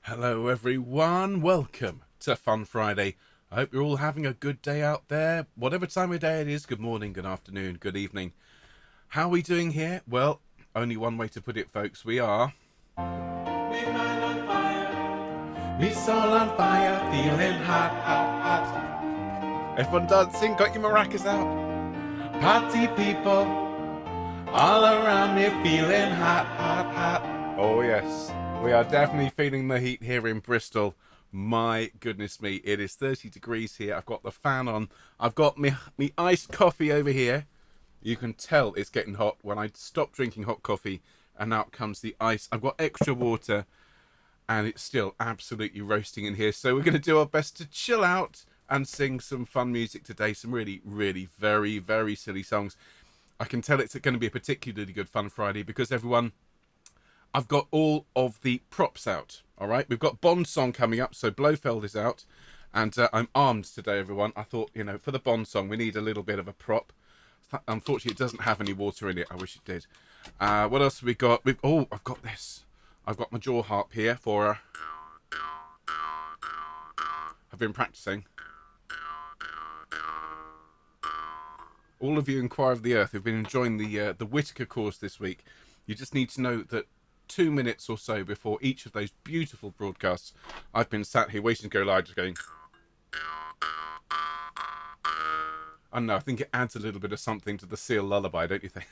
Hello everyone, welcome to Fun Friday. I hope you're all having a good day out there, whatever time of day it is. Good morning, good afternoon, good evening. How are we doing here? Well, only one way to put it, folks. We are me mind on fire, me soul on fire, feeling hot, hot, hot. Everyone dancing, got your maracas out. Party people all around me, feeling hot, hot, hot. Oh yes, we are definitely feeling the heat here in Bristol. My goodness me, it is 30 degrees here. I've got the fan on. I've got me iced coffee over here. You can tell it's getting hot when I stop drinking hot coffee and out comes the ice. I've got extra water and it's still absolutely roasting in here. So we're going to do our best to chill out and sing some fun music today. Some really, really very, very silly songs. I can tell it's going to be a particularly good Fun Friday because everyone, I've got all of the props out. All right, we've got Bond song coming up, so Blofeld is out, and I'm armed today, everyone. I thought, for the Bond song, we need a little bit of a prop. Unfortunately, it doesn't have any water in it. I wish it did. What else have we got? I've got this. I've got my jaw harp here for. I've been practicing. All of you in Choir of the Earth who've been enjoying the Whitaker course this week, you just need to know that 2 minutes or so before each of those beautiful broadcasts, I've been sat here waiting to go live, just going. I don't know, I think it adds a little bit of something to the Seal lullaby, don't you think?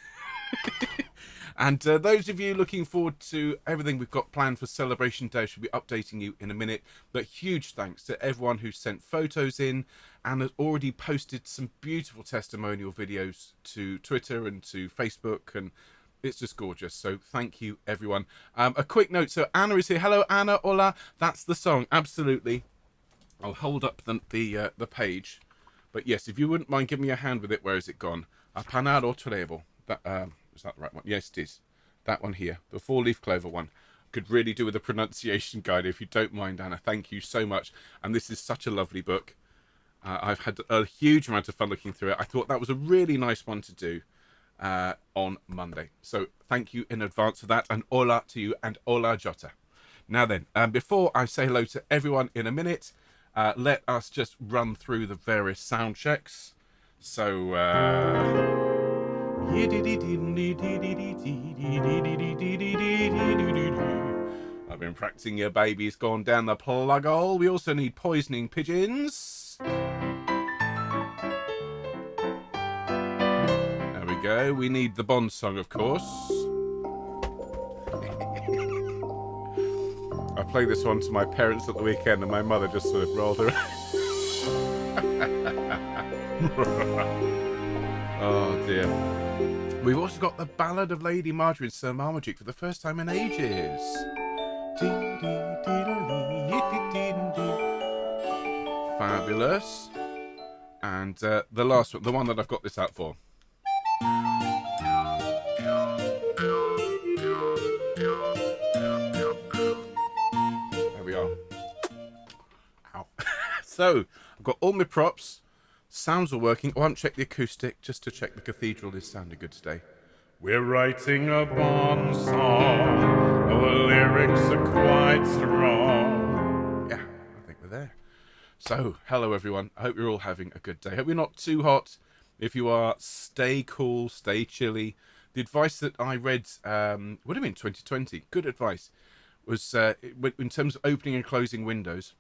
And those of you looking forward to everything we've got planned for Celebration Day, should be updating you in a minute. But huge thanks to everyone who sent photos in and has already posted some beautiful testimonial videos to Twitter and to Facebook, and it's just gorgeous. So thank you, everyone. A quick note. So Anna is here. Hello, Anna. Hola. That's the song. Absolutely. I'll hold up the page. But yes, if you wouldn't mind giving me a hand with it, where has it gone? Apanado trevo. Is that the right one? Yes, it is. That one here. The four-leaf clover one. Could really do with a pronunciation guide if you don't mind, Anna. Thank you so much. And this is such a lovely book. I've had a huge amount of fun looking through it. I thought that was a really nice one to do on Monday. So thank you in advance for that. And hola to you and hola Jota. Now then, before I say hello to everyone in a minute, let us just run through the various sound checks. So... I've been practicing Your Baby's Gone Down the Plughole. We also need Poisoning Pigeons. There we go. We need the Bond song, of course. I played this one to my parents at the weekend and my mother just sort of rolled her. Oh dear. We've also got the Ballad of Lady Marjory and Sir Marmaduke for the first time in ages. Fabulous. And the last one, the one that I've got this out for. There we are. Ow. So, I've got all my props. Sounds are working. I won't check the acoustic just to check the cathedral is sounding good today. We're writing a Bond song. The lyrics are quite strong. Yeah, I think we're there. So, hello everyone. I hope you're all having a good day. I hope you're not too hot. If you are, stay cool, stay chilly. The advice that I read would have been 2020. Good advice. Was in terms of opening and closing windows.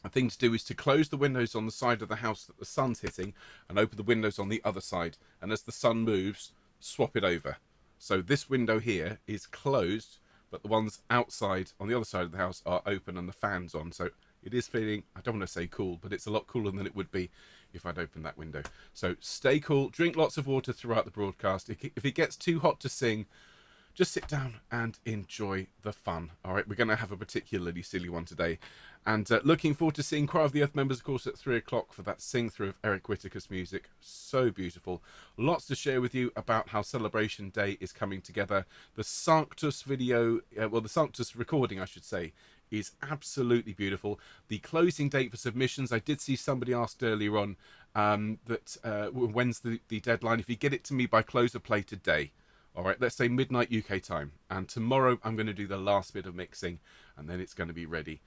The thing to do is to close the windows on the side of the house that the sun's hitting and open the windows on the other side. And as the sun moves, swap it over. So this window here is closed, but the ones outside on the other side of the house are open and the fan's on. So it is feeling, I don't want to say cool, but it's a lot cooler than it would be if I'd opened that window. So stay cool, drink lots of water throughout the broadcast. If it gets too hot to sing, just sit down and enjoy the fun. All right, we're going to have a particularly silly one today. And looking forward to seeing Choir of the Earth members, of course, at 3 o'clock for that sing-through of Eric Whitaker's music. So beautiful. Lots to share with you about how Celebration Day is coming together. The Sanctus video, the Sanctus recording, I should say, is absolutely beautiful. The closing date for submissions, I did see somebody asked earlier on when's the deadline. If you get it to me by close of play today, All right, let's say midnight UK time. And tomorrow I'm going to do the last bit of mixing, and then it's going to be ready.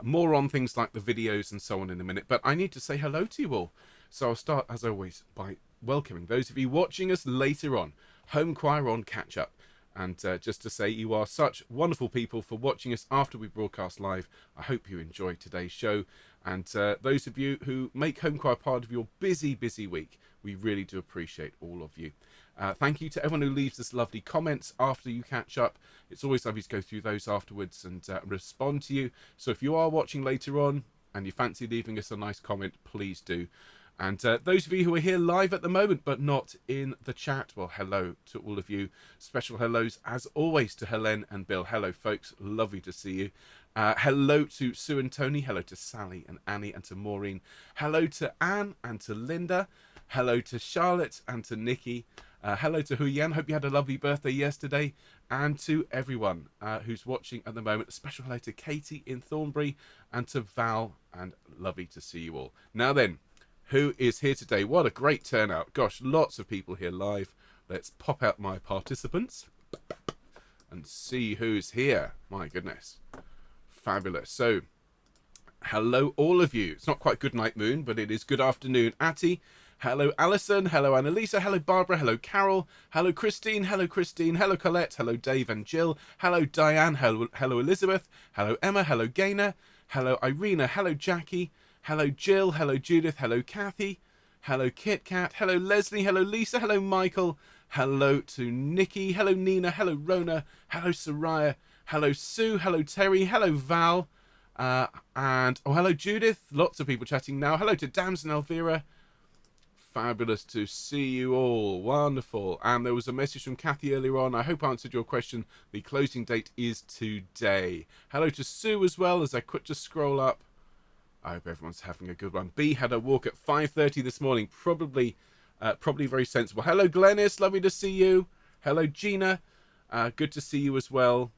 More on things like the videos and so on in a minute, but I need to say hello to you all. So I'll start, as always, by welcoming those of you watching us later on, Home Choir on Catch Up. And just to say, you are such wonderful people for watching us after we broadcast live. I hope you enjoyed today's show. And those of you who make Home Choir part of your busy, busy week, we really do appreciate all of you. Thank you to everyone who leaves us lovely comments after you catch up. It's always lovely to go through those afterwards and respond to you. So if you are watching later on and you fancy leaving us a nice comment, please do. And those of you who are here live at the moment but not in the chat, well, hello to all of you. Special hellos, as always, to Helen and Bill. Hello, folks. Lovely to see you. Hello to Sue and Tony. Hello to Sally and Annie and to Maureen. Hello to Anne and to Linda. Hello to Charlotte and to Nikki. Hello to Huyen. Hope you had a lovely birthday yesterday. And to everyone who's watching at the moment. A special hello to Katie in Thornbury and to Val. And lovely to see you all. Now then, who is here today? What a great turnout. Gosh, lots of people here live. Let's pop out my participants and see who's here. My goodness. Fabulous. So, hello all of you. It's not quite good night moon, but it is good afternoon. Atty. Hello Alison. Hello Annalisa. Hello Barbara. Hello Carol. Hello Christine. Hello Christine. Hello Colette. Hello Dave and Jill. Hello Diane. Hello Elizabeth. Hello Emma. Hello Gaynor. Hello Irina. Hello Jackie. Hello Jill, hello Judith, hello Kathy, hello Kit Kat, hello Leslie, hello Lisa, hello Michael, hello to Nikki, hello Nina, hello Rona, hello Soraya, hello Sue, hello Terry, hello Val, and hello Judith, lots of people chatting now, hello to Dams and Elvira, fabulous to see you all, wonderful, and there was a message from Kathy earlier on, I hope I answered your question, the closing date is today. Hello to Sue as well, as I quit to scroll up. I hope everyone's having a good one. B had a walk at 5:30 this morning. Probably very sensible. Hello, Glennis. Lovely to see you. Hello, Gina. Good to see you as well.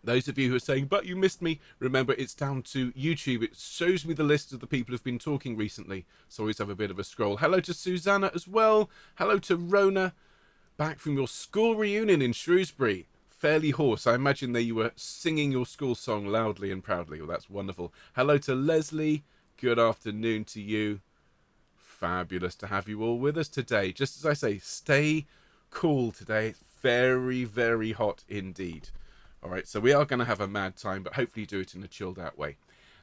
Those of you who are saying, but you missed me, remember it's down to YouTube. It shows me the list of the people who've been talking recently. So always have a bit of a scroll. Hello to Susanna as well. Hello to Rona. Back from your school reunion in Shrewsbury. Fairly hoarse. I imagine that you were singing your school song loudly and proudly. Well, that's wonderful. Hello to Leslie. Good afternoon to you. Fabulous to have you all with us today. Just as I say, stay cool today. It's very, very hot indeed. All right, so we are going to have a mad time, but hopefully do it in a chilled out way.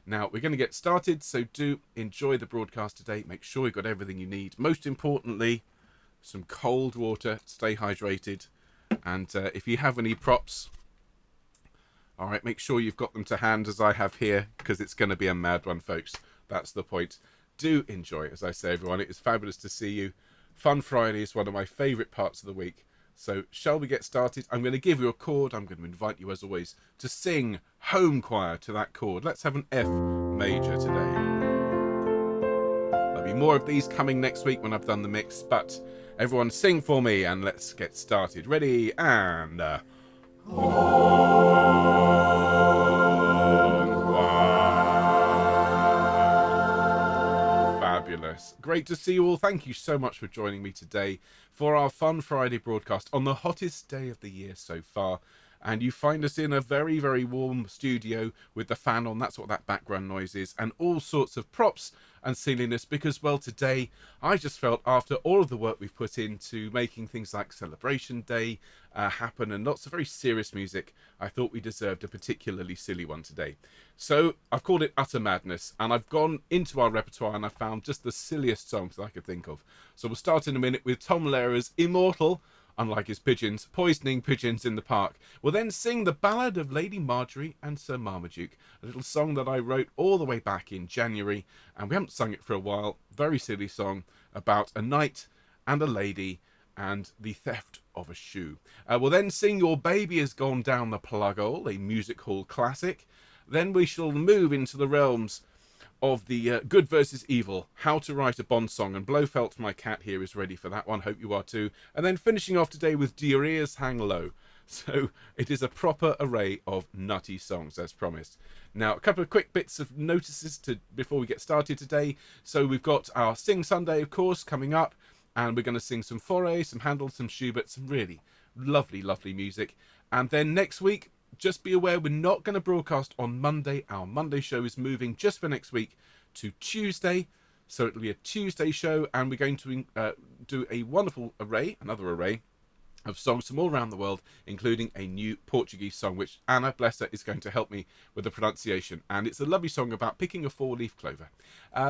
Now, we're going to get started, so do enjoy the broadcast today. Make sure you've got everything you need. Most importantly, some cold water. Stay hydrated. And if you have any props, all right, make sure you've got them to hand as I have here, because it's going to be a mad one, folks. That's the point. Do enjoy, as I say, everyone. It is fabulous to see you. Fun Friday is one of my favourite parts of the week. So shall we get started? I'm going to give you a chord. I'm going to invite you, as always, to sing Home Choir to that chord. Let's have an F major today. There'll be more of these coming next week when I've done the mix, but everyone sing for me and let's get started. Ready and... Fabulous. Great to see you all. Thank you so much for joining me today for our Fun Friday broadcast on the hottest day of the year so far. And you find us in a very, very warm studio with the fan on. That's what that background noise is. And all sorts of props and silliness because, well, today I just felt after all of the work we've put into making things like Celebration Day happen and lots of very serious music, I thought we deserved a particularly silly one today. So I've called it Utter Madness, and I've gone into our repertoire and I found just the silliest songs I could think of. So we'll start in a minute with Tom Lehrer's Immortal, unlike his pigeons, poisoning pigeons in the park. We'll then sing the Ballad of Lady Marjory and Sir Marmaduke, a little song that I wrote all the way back in January, and we haven't sung it for a while. Very silly song about a knight and a lady and the theft of a shoe. We'll then sing Your Baby Has Gone Down the Plughole, a music hall classic. Then we shall move into the realms of the good versus evil, how to write a Bond song, and Blofeld, my cat here, is ready for that one. Hope you are too. And then finishing off today with Do Your Ears Hang Low. So it is a proper array of nutty songs, as promised. Now, a couple of quick bits of notices before we get started today. So we've got our Sing Sunday, of course, coming up, and we're going to sing some Fauré, some Handel, some Schubert, some really Lovely, lovely music. And then next week, just be aware we're not going to broadcast on Monday. Our Monday show is moving just for next week to Tuesday. So it'll be a Tuesday show, and we're going to do a wonderful array, another array of songs from all around the world, including a new Portuguese song, which Anna, bless her, is going to help me with the pronunciation. And it's a lovely song about picking a four-leaf clover.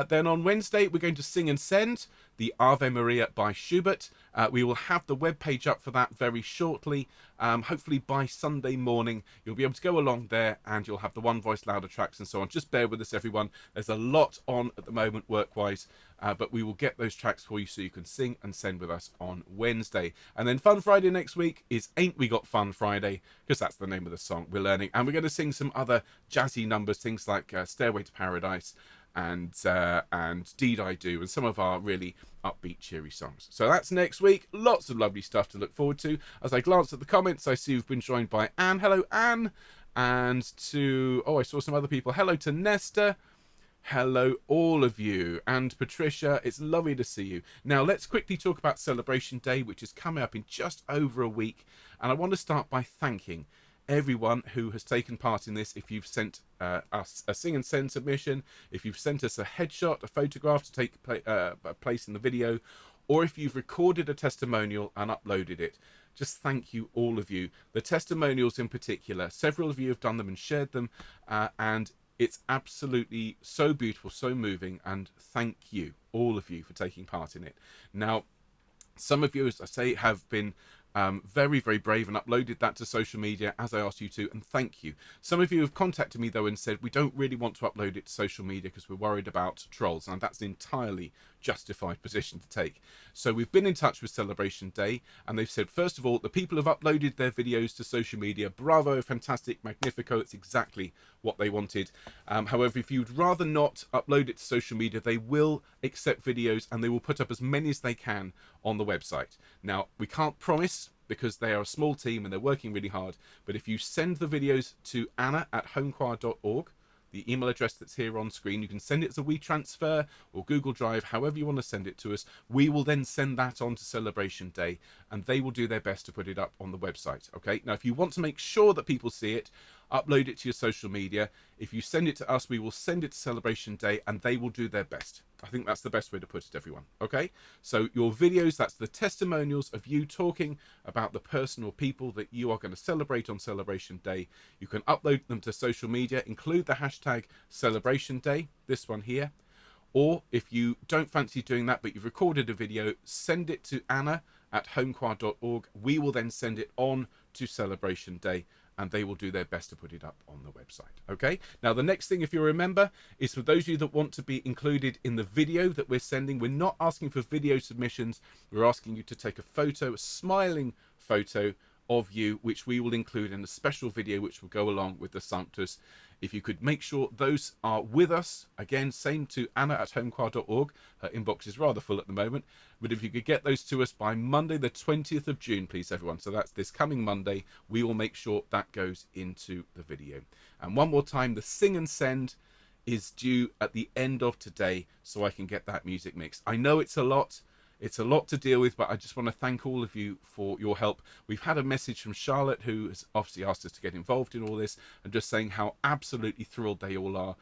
Then on Wednesday, we're going to sing and send the Ave Maria by Schubert. We will have the webpage up for that very shortly. Hopefully by Sunday morning, you'll be able to go along there and you'll have the One Voice Louder tracks and so on. Just bear with us, everyone. There's a lot on at the moment work-wise, but we will get those tracks for you so you can sing and send with us on Wednesday. And then Fun Friday next week is Ain't We Got Fun Friday, because that's the name of the song we're learning. And we're going to sing some other jazzy numbers, things like Stairway to Paradise and Deed I Do, and some of our really upbeat, cheery songs. So that's next week. Lots of lovely stuff to look forward to. As I glance at the comments, I see we've been joined by Anne. Hello, Anne. And to, I saw some other people. Hello to Nesta. Hello, all of you. And Patricia, it's lovely to see you. Now, let's quickly talk about Celebration Day, which is coming up in just over a week. And I want to start by thanking everyone who has taken part in this. If you've sent us a sing and send submission, if you've sent us a headshot, a photograph to take place in the video, or if you've recorded a testimonial and uploaded it, just thank you, all of you. The testimonials in particular, several of you have done them and shared them, and it's absolutely so beautiful, so moving, and thank you, all of you, for taking part in it. Now, some of you, as I say, have been very, very brave and uploaded that to social media as I asked you to, and thank you. Some of you have contacted me though and said we don't really want to upload it to social media because we're worried about trolls, and that's an entirely justified position to take. So we've been in touch with Celebration Day, and they've said, first of all, the people have uploaded their videos to social media. Bravo, fantastic, magnifico, it's exactly what they wanted. However, if you'd rather not upload it to social media, they will accept videos and they will put up as many as they can on the website. Now, we can't promise because they are a small team and they're working really hard, but if you send the videos to anna@homechoir.org, the email address that's here on screen, you can send it as a WeTransfer or Google Drive, however you want to send it to us. We will then send that on to Celebration Day, and they will do their best to put it up on the website. Okay, now if you want to make sure that people see it, upload it to your social media. If you send it to us, we will send it to Celebration Day, and they will do their best. I think that's the best way to put it, everyone. Okay, so your videos, that's the testimonials of you talking about the person or people that you are going to celebrate on Celebration Day. You can upload them to social media, include the hashtag Celebration Day, this one here. Or if you don't fancy doing that, but you've recorded a video, send it to anna@homechoir.org. We will then send it on to Celebration Day, and they will do their best to put it up on the website. Okay, now the next thing, if you remember, is for those of you that want to be included in the video that we're sending. We're not asking for video submissions. We're asking you to take a photo, a smiling photo of you, which we will include in a special video which will go along with the Sanctus. If you could make sure those are with us, again, same to anna@homechoir.org. Her inbox is rather full at the moment, but if you could get those to us by Monday the 20th of June, please, everyone. So that's this coming Monday. We will make sure that goes into the video. And one more time, the sing and send is due at the end of today, so I can get that music mixed. I know it's a lot. It's a lot to deal with, but I just want to thank all of you for your help. We've had a message from Charlotte, who has obviously asked us to get involved in all this, and just saying how absolutely thrilled they all are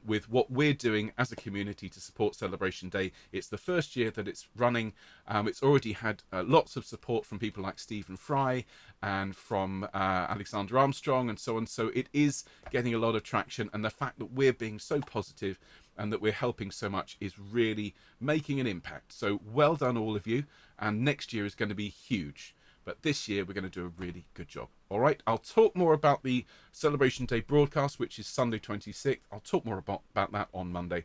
with what we're doing as a community to support Celebration Day. It's the first year that it's running. It's already had lots of support from people like Stephen Fry and from Alexander Armstrong and so on. So it is getting a lot of traction, and the fact that we're being so positive and that we're helping so much is really making an impact. So well done, all of you. And next year is going to be huge. But this year we're going to do a really good job. All right, I'll talk more about the Celebration Day broadcast, which is Sunday 26th. I'll talk more about that on Monday.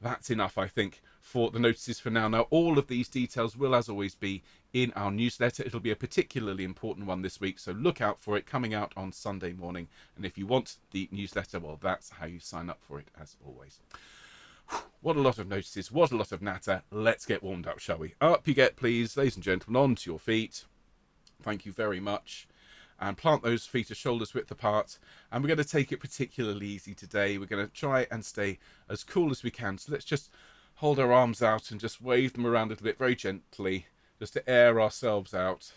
That's enough, I think, for the notices for now. Now, all of these details will, as always, be in our newsletter. It'll be a particularly important one this week, so look out for it coming out on Sunday morning. And if you want the newsletter, well, that's how you sign up for it, as always. What a lot of notices, what a lot of natter. Let's get warmed up, shall we? Up you get, please, ladies and gentlemen, onto your feet. Thank you very much. And plant those feet a shoulder's width apart. And we're going to take it particularly easy today. We're going to try and stay as cool as we can. So let's just hold our arms out and just wave them around a little bit very gently, just to air ourselves out.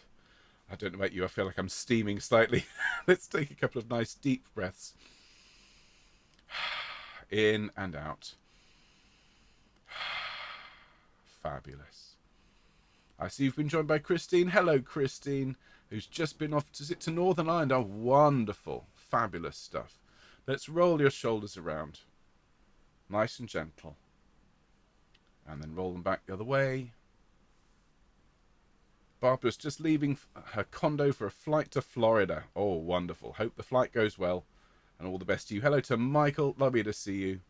I don't know about you, I feel like I'm steaming slightly. Let's take a couple of nice deep breaths. In and out. Fabulous. I see you've been joined by Christine. Hello, Christine, who's just been off to Northern Ireland. Oh, wonderful. Fabulous stuff. Let's roll your shoulders around. Nice and gentle. And then roll them back the other way. Barbara's just leaving her condo for a flight to Florida. Oh, wonderful. Hope the flight goes well. And all the best to you. Hello to Michael. Lovely to see you.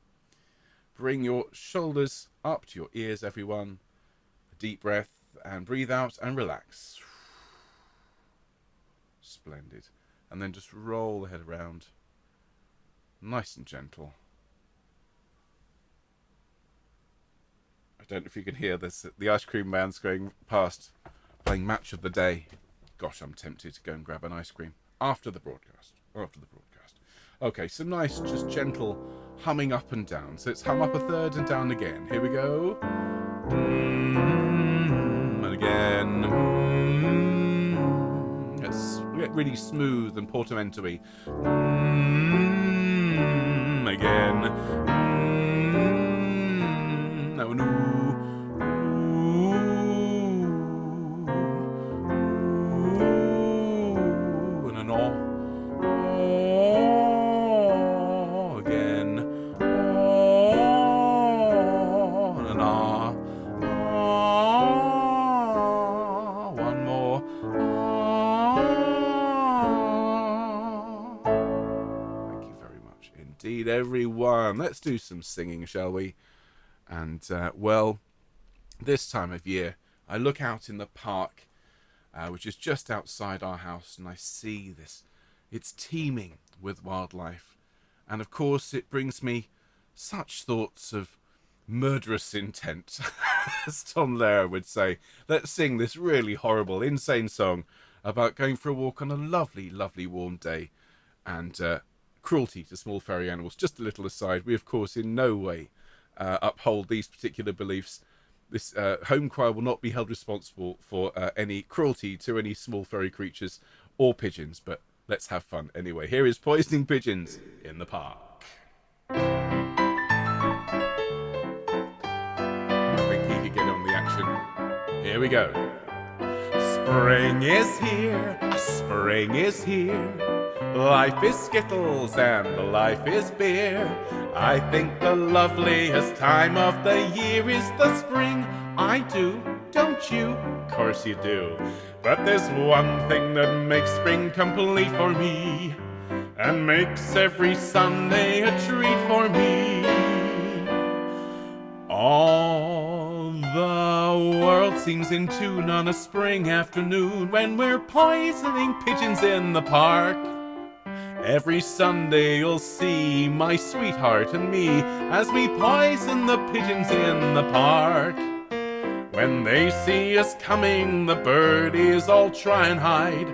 Bring your shoulders up to your ears, everyone. A deep breath and breathe out and relax. Splendid. And then just roll the head around. Nice and gentle. I don't know if you can hear this. The ice cream man's going past, playing Match of the Day. Gosh, I'm tempted to go and grab an ice cream after the broadcast. Okay, some nice, just gentle humming up and down. So let's hum up a third and down again. Here we go. And again. Let's get really smooth and portamento-y. Again. No, no. And an oh. Indeed, everyone. Let's do some singing, shall we? And, well, this time of year, I look out in the park, which is just outside our house, and I see this. It's teeming with wildlife. And, of course, it brings me such thoughts of murderous intent, as Tom Lehrer would say. Let's sing this really horrible, insane song about going for a walk on a lovely, lovely warm day and cruelty to small furry animals. Just a little aside, we of course in no way uphold these particular beliefs. This home choir will not be held responsible for any cruelty to any small furry creatures or pigeons, but let's have fun anyway. Here is Poisoning Pigeons in the Park. I think he could get on the action. Here we go. Spring is here, spring is here. Life is skittles and life is beer. I think the loveliest time of the year is the spring. I do, don't you? Of course you do. But there's one thing that makes spring complete for me, and makes every Sunday a treat for me. All the world seems in tune on a spring afternoon when we're poisoning pigeons in the park. Every Sunday you'll see my sweetheart and me as we poison the pigeons in the park. When they see us coming, the birdies all try and hide,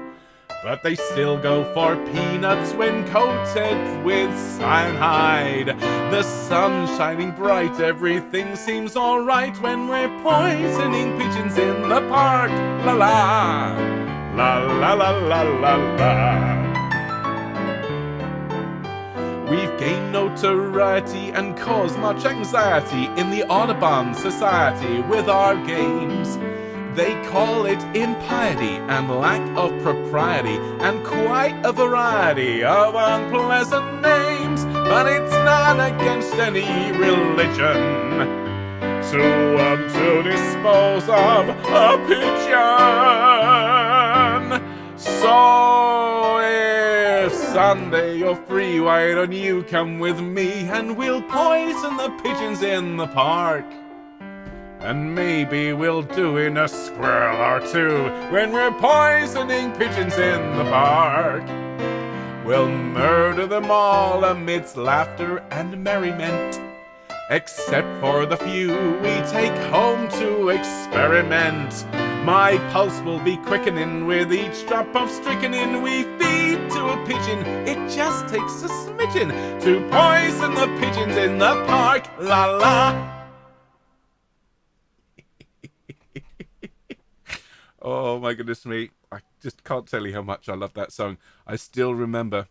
but they still go for peanuts when coated with cyanide. The sun's shining bright, everything seems alright when we're poisoning pigeons in the park. La la, la la la la la la. We've gained notoriety and caused much anxiety in the Audubon Society with our games. They call it impiety and lack of propriety and quite a variety of unpleasant names. But it's not against any religion to dispose of a pigeon. So if Sunday you're free, why don't you come with me and we'll poison the pigeons in the park? And maybe we'll do in a squirrel or two when we're poisoning pigeons in the park. We'll murder them all amidst laughter and merriment, except for the few we take home to experiment. My pulse will be quickening with each drop of strychnine we feed to a pigeon. It just takes a smidgen to poison the pigeons in the park. La la. Oh my goodness me. I just can't tell you how much I love that song. I still remember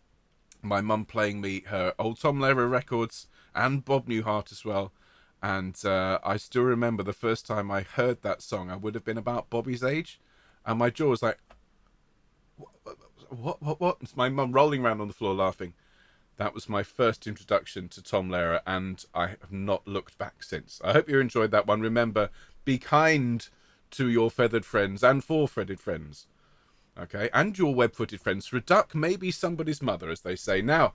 my mum playing me her old Tom Lehrer records and Bob Newhart as well. And I still remember the first time I heard that song. I would have been about Bobby's age, and my jaw was like, what? It's my mum rolling around on the floor laughing. That was my first introduction to Tom Lehrer, and I have not looked back since. I hope you enjoyed that one. Remember, be kind to your feathered friends and four-feathered friends. Okay, and your web-footed friends. For a duck may be somebody's mother, as they say. Now,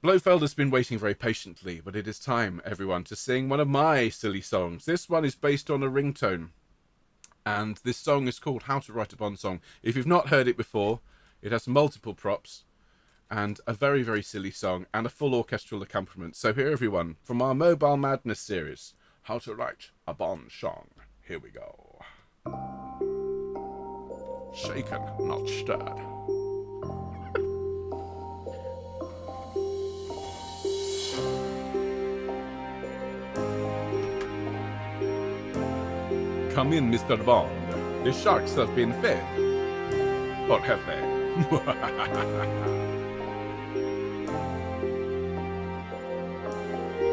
Blofeld has been waiting very patiently, but it is time, everyone, to sing one of my silly songs. This one is based on a ringtone, and this song is called How to Write a Bond Song. If you've not heard it before, it has multiple props, and a very, very silly song, and a full orchestral accompaniment. So here, everyone, from our Mobile Madness series, How to Write a Bond Song. Here we go. Shaken, not stirred. Come in, Mr. Bond. The sharks have been fed. Or have they?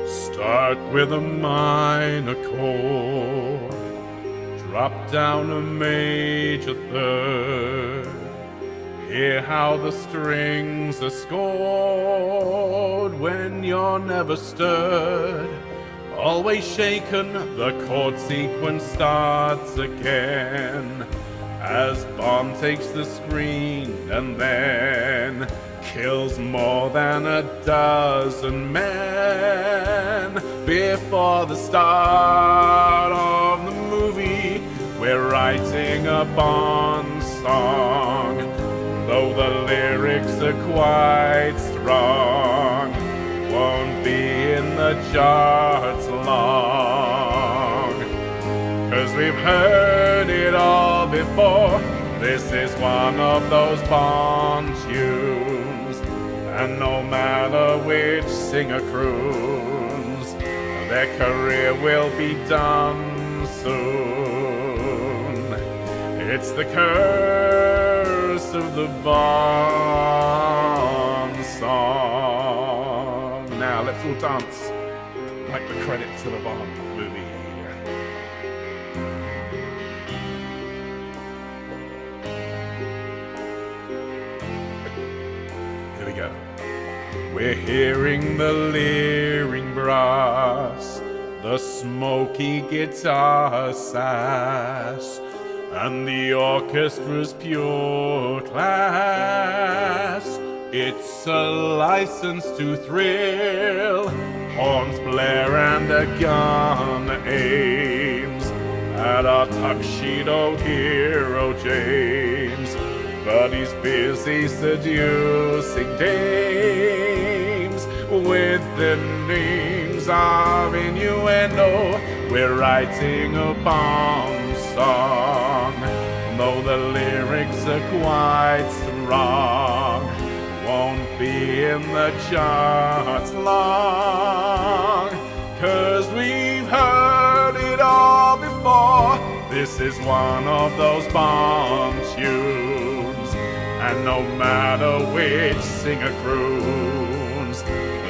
Start with a minor chord. Drop down a major third. Hear how the strings are scored when you're never stirred. Always shaken, the chord sequence starts again as Bond takes the screen and then kills more than a dozen men. Before the start of the movie, we're writing a Bond song, though the lyrics are quite strong. Won't be in the charts long, 'cause we've heard it all before. This is one of those Bond tunes, and no matter which singer croons, their career will be done soon. It's the curse of the Bond song. Now let's all dance like the credits of a Bond movie. Here we go. We're hearing the leering brass, the smoky guitar sass, and the orchestra's pure class. It's a license to thrill. Horns blare and a gun aims at our tuxedo hero James, but he's busy seducing dames with the names of innuendo. We're writing a Bond song, though the lyrics are quite strong. Won't be in the charts long, 'cause we've heard it all before. This is one of those Bond tunes, and no matter which singer croons,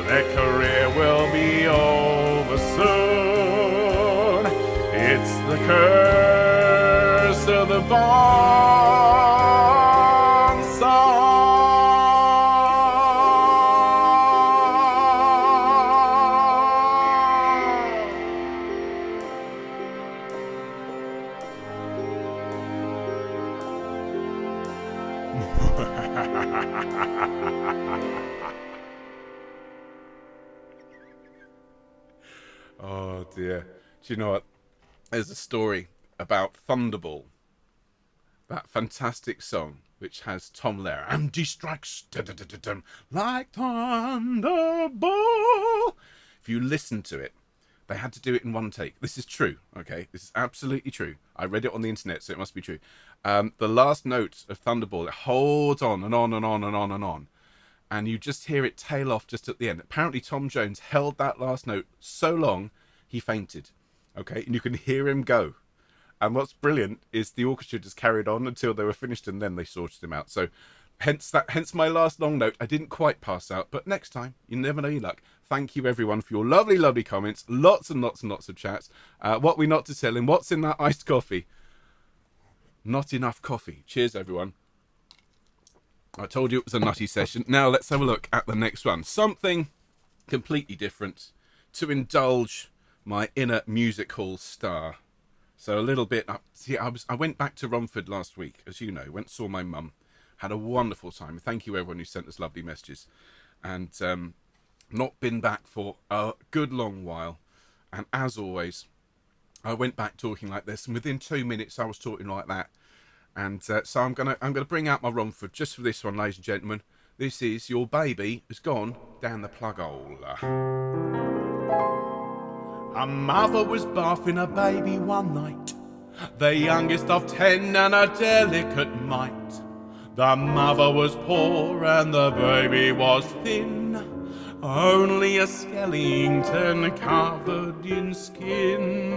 their career will be over soon. It's the curse of the Bond song. Oh dear. Do you know what? There's a story about Thunderball, that fantastic song which has Tom Lehrer. And he strikes like Thunderball. If you listen to it, they had to do it in one take. This is true, okay? This is absolutely true. I read it on the internet, so it must be true. The last note of Thunderball, it holds on and on and on and on and on. And you just hear it tail off just at the end. Apparently Tom Jones held that last note so long, he fainted. Okay, and you can hear him go. And what's brilliant is the orchestra just carried on until they were finished, and then they sorted him out. So hence my last long note. I didn't quite pass out, but next time, you never know your luck. Thank you everyone for your lovely, lovely comments. Lots and lots and lots of chats. What we not to tell him? What's in that iced coffee? Not enough coffee. Cheers, everyone. I told you it was a nutty session. Now let's have a look at the next one. Something completely different to indulge my inner music hall star. So a little bit. See, I went back to Romford last week, as you know. Went saw my mum. Had a wonderful time. Thank you everyone who sent us lovely messages. And not been back for a good long while. And as always, I went back talking like this, and within 2 minutes I was talking like that. And so I'm gonna bring out my Romford just for this one, ladies and gentlemen. This is Your Baby Has Gone Down the Plughole. A mother was bathing a baby one night, the youngest of 10 and a delicate mite. The mother was poor and the baby was thin, only a skeleton covered in skin.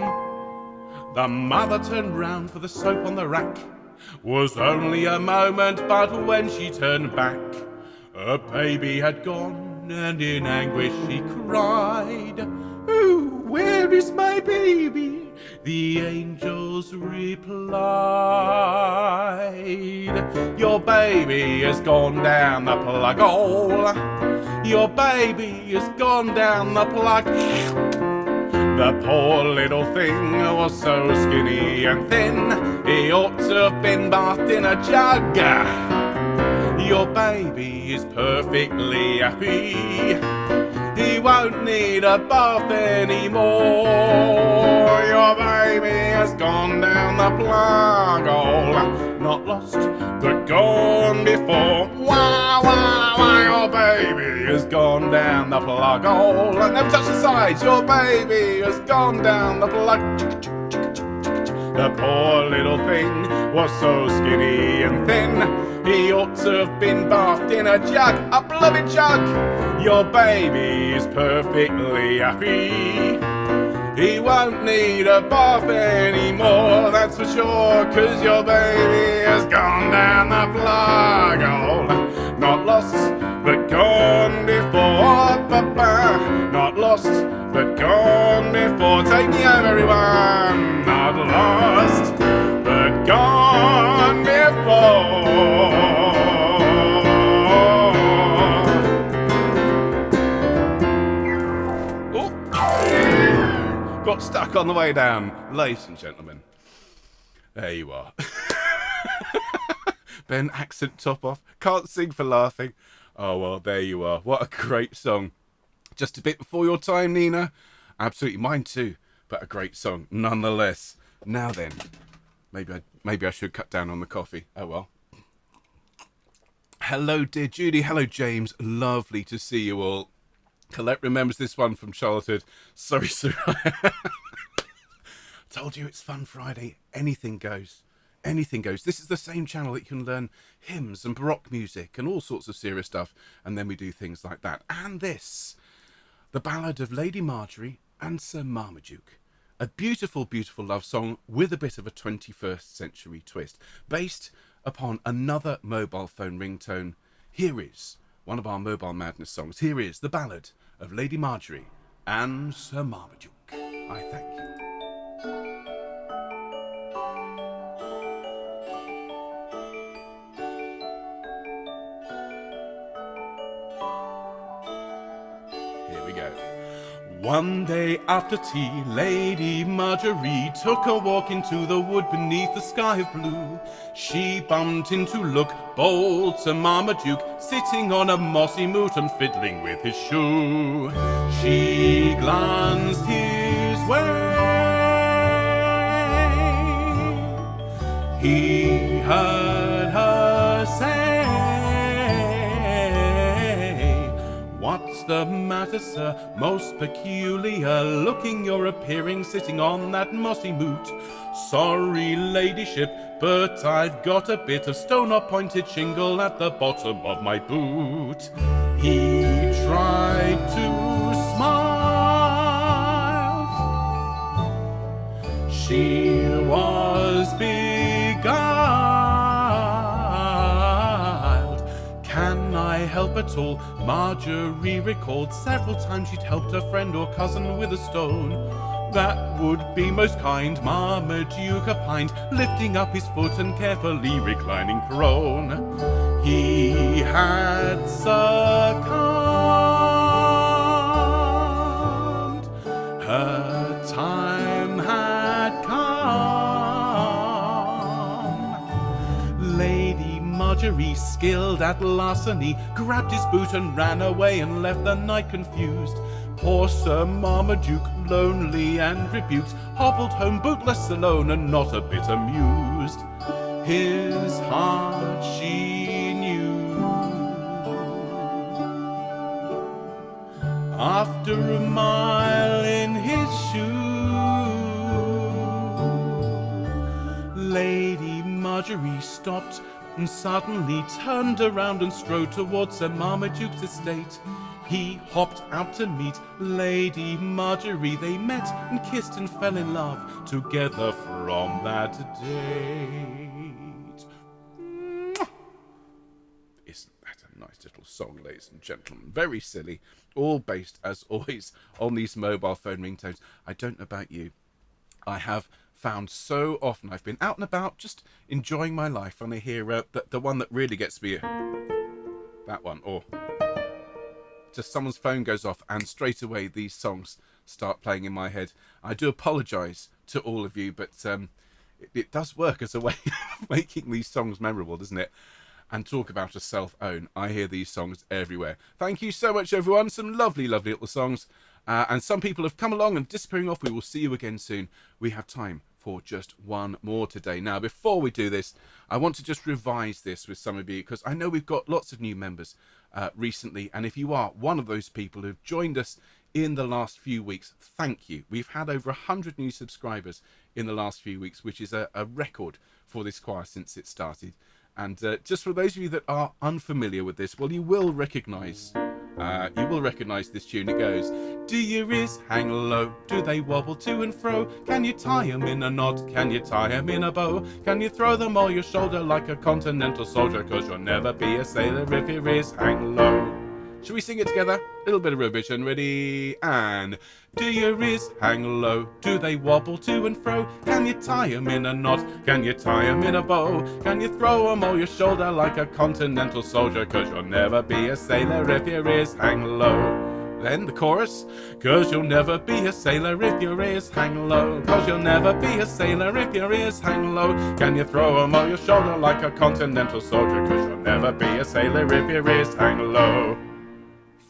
The mother turned round for the soap on the rack. Was only a moment, but when she turned back, her baby had gone, and in anguish she cried, "Oh, where is my baby?" The angels replied, "Your baby has gone down the Plughole. Your baby has gone down the plug." The poor little thing was so skinny and thin, he ought to have been bathed in a jug. Your baby is perfectly happy, he won't need a bath anymore. Your baby has gone down the Plughole, not lost, but gone before. Wow, wow, wow, your baby has gone down the Plughole. Never touch the sides, your baby has gone down the plug. The poor little thing was so skinny and thin, he ought to have been bathed in a jug, a bloody jug. Your baby is perfectly happy, he won't need a bath anymore, that's for sure, 'cause your baby has gone down the Plughole. Not lost, but gone before, not lost, but gone before. Take me home, everyone. Not lost, but gone before. Oh. Got stuck on the way down, ladies and gentlemen. There you are. Ben, accent top off. Can't sing for laughing. Oh, well, there you are. What a great song. Just a bit before your time, Nina. Absolutely, mine too. But a great song, nonetheless. Now then, maybe I should cut down on the coffee. Oh, well. Hello, dear Judy. Hello, James. Lovely to see you all. Colette remembers this one from childhood. Sorry, Sue. Told you it's Fun Friday. Anything goes. Anything goes. This is the same channel that you can learn hymns and baroque music and all sorts of serious stuff, and then we do things like that. And this, the Ballad of Lady Marjory and Sir Marmaduke, a beautiful, beautiful love song with a bit of a 21st century twist, based upon another mobile phone ringtone. Here is one of our Mobile Madness songs. Here is the Ballad of Lady Marjory and Sir Marmaduke. I thank you. One day after tea, Lady Marjory took a walk into the wood beneath the sky of blue. She bumped into look bold Sir Marmaduke, sitting on a mossy moot and fiddling with his shoe. She glanced his way. He heard her say, "What's the matter, sir? Most peculiar looking you're appearing, sitting on that mossy moot." "Sorry, ladyship, but I've got a bit of stone or pointed shingle at the bottom of my boot." He tried to smile. She was was beguiled. Can I help at all? Marjory recalled several times she'd helped her friend or cousin with a stone. That would be most kind, Marmaduke opined, lifting up his foot and carefully reclining prone. He had succumbed. Her time had come. Lady Marjory, skilled at larceny, grabbed his boot and ran away and left the knight confused. Poor Sir Marmaduke, lonely and rebuked, hobbled home bootless alone and not a bit amused. His heart she knew. After a mile in his shoe, Lady Marjory stopped and suddenly turned around and strode towards Sir Marmaduke's estate. He hopped out to meet Lady Marjory. They met and kissed and fell in love together from that date. Isn't that a nice little song, ladies and gentlemen? Very silly, all based, as always, on these mobile phone ringtones. I don't know about you. I have found so often I've been out and about just enjoying my life and I hear the one that really gets me, that one, or just someone's phone goes off and straight away these songs start playing in my head. I do apologise to all of you, but it does work as a way of making these songs memorable, doesn't it? And talk about a self-own. I hear these songs everywhere. Thank you so much, everyone. Some lovely, lovely little songs. And some people have come along and disappearing off. We will see you again soon. We have time for just one more today. Now, before we do this, I want to just revise this with some of you because I know we've got lots of new members recently. And if you are one of those people who've joined us in the last few weeks, thank you. We've had over 100 new subscribers in the last few weeks, which is a record for this choir since it started. And just for those of you that are unfamiliar with this, well, you will recognise this tune. It goes, do your ears hang low? Do they wobble to and fro? Can you tie 'em in a knot? Can you tie 'em in a bow? Can you throw them on your shoulder like a continental soldier? 'Cause you'll never be a sailor if your ears hang low. Shall we sing it together? A little bit of revision. Ready? And do your ears hang low? Do they wobble to and fro? Can you tie 'em in a knot? Can you tie 'em in a bow? Can you throw 'em on your shoulder like a continental soldier? 'Cause you'll never be a sailor if your ears hang low. Then the chorus, 'cause you'll never be a sailor if your ears hang low. 'Cause you'll never be a sailor if your ears hang low. Can you throw 'em on your shoulder like a continental soldier? 'Cause you'll never be a sailor if your ears hang low.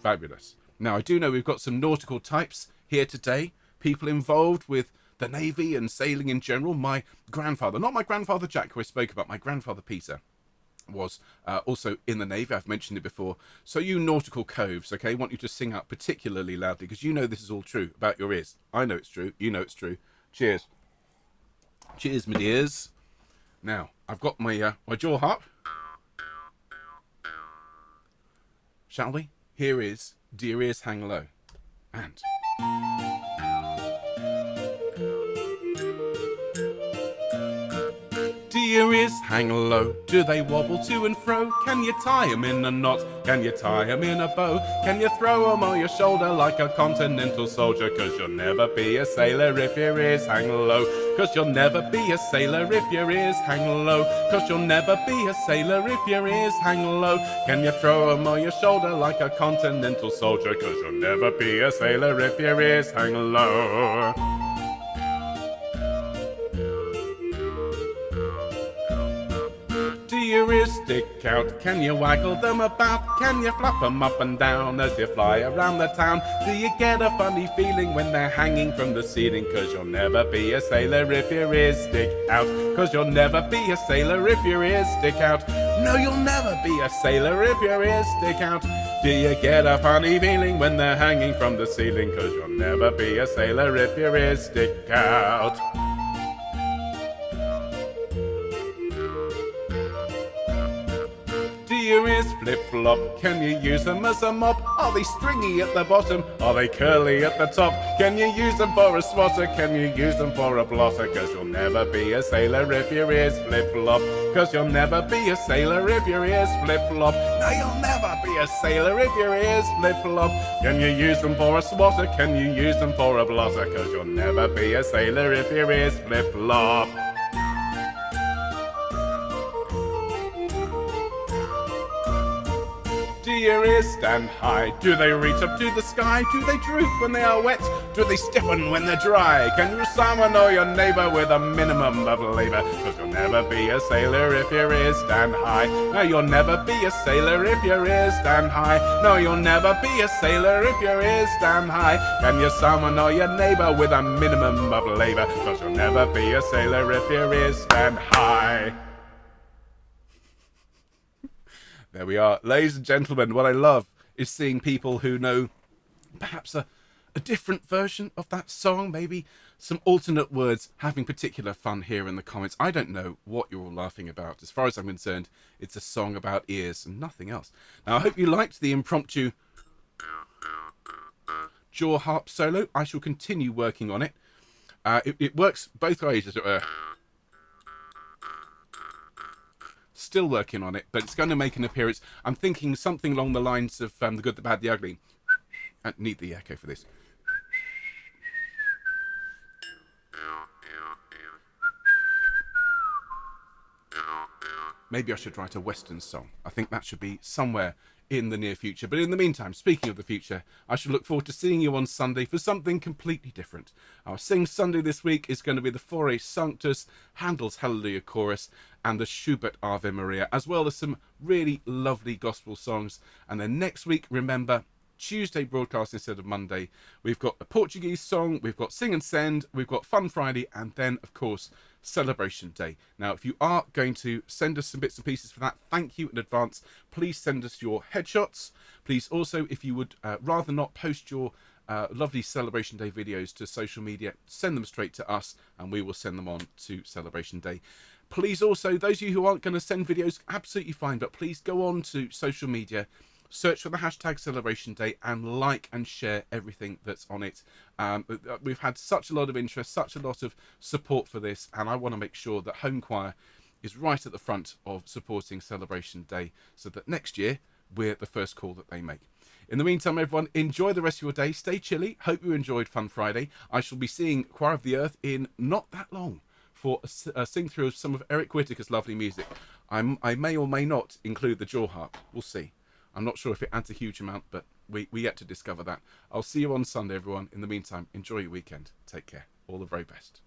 Fabulous. Now, I do know we've got some nautical types here today, people involved with the Navy and sailing in general. My grandfather, not my grandfather Jack, who I spoke about, my grandfather Peter, was also in the Navy. I've mentioned it before. So you nautical coves, okay, I want you to sing out particularly loudly because you know this is all true about your ears. I know it's true. You know it's true. Cheers. Cheers, my dears. Now, I've got my jaw harp. Shall we? Here is Do Your Ears Hang Low. And do your ears hang low? Do they wobble to and fro? Can you tie 'em in a knot? Can you tie 'em in a bow? Can you throw 'em on your shoulder like a continental soldier? 'Cause you'll never be a sailor if your ears hang low. 'Cause you'll never be a sailor if your ears hang low. 'Cause you'll never be a sailor if your ears hang low. Can you throw 'em on your shoulder like a continental soldier? 'Cause you'll never be a sailor if your ears hang low. Do your ears stick out? Can you waggle them about? Can you flap them up and down as you fly around the town? Do you get a funny feeling when they're hanging from the ceiling? 'Cause you'll never be a sailor if your ears stick out. 'Cause you'll never be a sailor if your ears stick out. No, you'll never be a sailor if your ears stick out. Do you get a funny feeling when they're hanging from the ceiling? 'Cause you'll never be a sailor if your ears stick out. Do your ears flip-flop? Can you use them as a mop? Are they stringy at the bottom? Are they curly at the top? Can you use them for a swatter? Can you use them for a blotter? 'Cause you'll never be a sailor if your ears flip-flop. 'Cause you'll never be a sailor if your ears flip-flop. No, you'll never be a sailor if your ears flip-flop. Can you use them for a swatter? Can you use them for a blotter? 'Cause you'll never be a sailor if your ears flip-flop. Do your ears stand high? Do they reach up to the sky? Do they droop when they are wet? Do they stiffen when they're dry? Can you summon all your neighbour with a minimum of labour? 'Cause you'll never be a sailor if your ears stand high. No, you'll never be a sailor if your ears stand high. No, you'll never be a sailor if your ears stand high. Can you summon all your neighbour with a minimum of labour? 'Cause you'll never be a sailor if your ears stand high. There we are. Ladies and gentlemen, what I love is seeing people who know perhaps a different version of that song, maybe some alternate words, having particular fun here in the comments. I don't know what you're all laughing about. As far as I'm concerned, it's a song about ears and nothing else. Now, I hope you liked the impromptu jaw harp solo. I shall continue working on it. It works both ways, as it were. Still working on it, but it's going to make an appearance. I'm thinking something along the lines of The Good, the Bad, the Ugly. I need the echo for this. Maybe I should write a Western song. I think that should be somewhere in the near future. But in the meantime, speaking of the future, I shall look forward to seeing you on Sunday for something completely different. Our Sing Sunday this week is going to be the Fore Sanctus, Handel's Hallelujah Chorus, and the Schubert Ave Maria, as well as some really lovely gospel songs. And then next week, remember, Tuesday broadcast instead of Monday. We've got a Portuguese song, we've got Sing and Send, we've got Fun Friday, and then, of course, Celebration Day. Now, if you are going to send us some bits and pieces for that, thank you in advance. Please send us your headshots. Please also, if you would rather not post your lovely Celebration Day videos to social media, send them straight to us and we will send them on to Celebration Day. Please also, those of you who aren't going to send videos, absolutely fine, but please go on to social media, search for the hashtag Celebration Day and like and share everything that's on it. We've had such a lot of interest, such a lot of support for this, and I want to make sure that Home Choir is right at the front of supporting Celebration Day so that next year we're the first call that they make. In the meantime, everyone, enjoy the rest of your day. Stay chilly. Hope you enjoyed Fun Friday. I shall be seeing Choir of the Earth in not that long for a sing-through of some of Eric Whittaker's lovely music. I may or may not include the jaw harp. We'll see. I'm not sure if it adds a huge amount, but we yet to discover that. I'll see you on Sunday, everyone. In the meantime, enjoy your weekend. Take care. All the very best.